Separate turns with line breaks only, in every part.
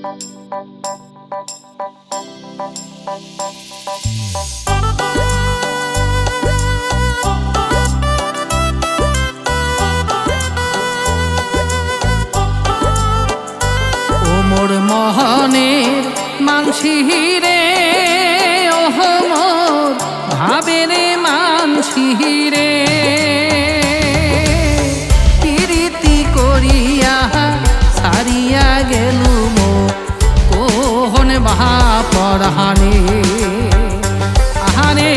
মোর মোহনের মানসি রে, ওহ মোর ভাবের মানসি রে, প্রীতি করিয়া সারিয়া গেলু মো কোহন বাহা পরহানে। আহারে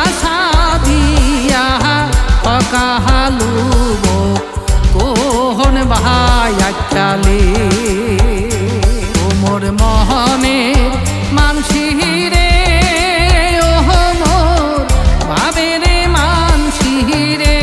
আশা দিয়া পকাহালু মো কোহন বাহা একটালে। মোর মোহনের মানসি রে, ওহ মোর ভাবের মানসি রে।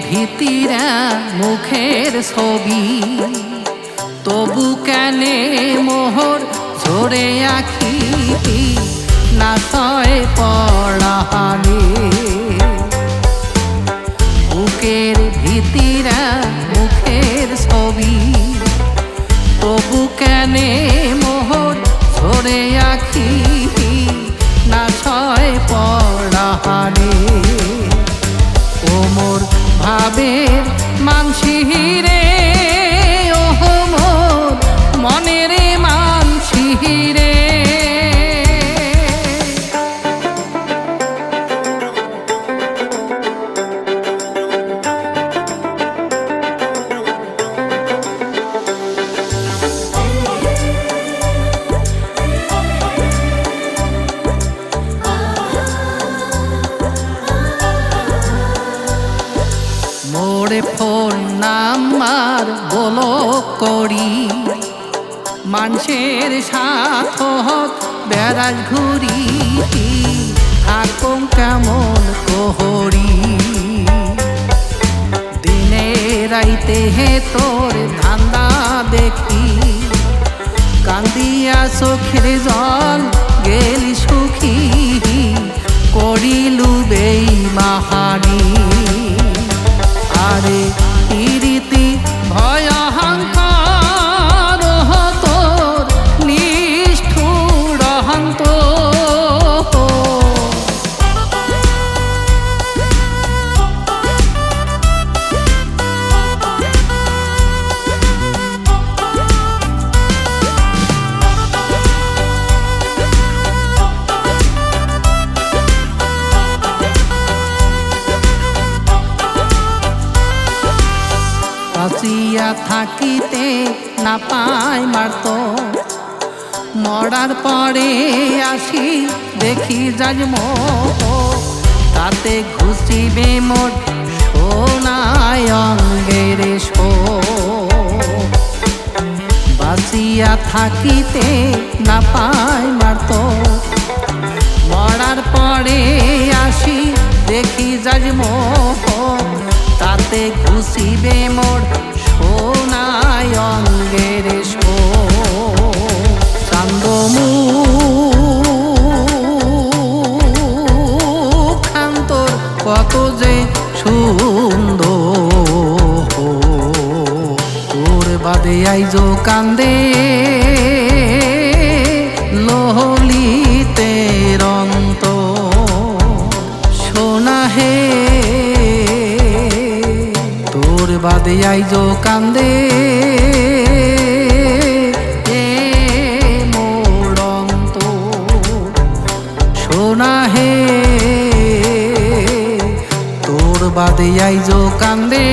ভিতিরা মুখের ছবি, তবু কেনে মোহর ঝরে আখি না সয় পড়াহানে। বুকের ভিতিরা মুখের ছবি, তবু কেনে মোহর ঝরে আখি না সয় পড়াহানে। ও মোর ভাবের মানসি রে, ওহ মোর মনের মানসি রে। মোরে ফোন নাম্বার বলো করি, মানুষের সাথত বেড়াস ঘুরি, থাকুম কেমন কোহরি। দিনে রাইতে হে তোর ধান্দা দেখি, কান্দিয়া চোখের জল গেলি সুখী, করিলু বেইমাহানি। আরে প্রীতি ভয় অহংকার তোর নিষ্ঠুর অহন্তর। বাঁচিয়া থাকিতে না পাই মারত, মরার পরে আসি দেখি যাজম, তাতে ঘুষিবে মোর সোনায় অঙ্গের শো। বাঁচিয়া থাকিতে না পাই মারত, মরার পরে আসি দেখি যাজম, তাতে ঘুষিবে মোর সোনায় অঙ্গের শো। চান্দমুখান্তর কত যে সুন্দর, তোর বাদে আইজ কান্দে ললিতের অন্তর। সোনা হে তোর বাদে আইজ কান্দে মোর অন্তর। সোনা হে তোর বাদে আইজ কান্দে।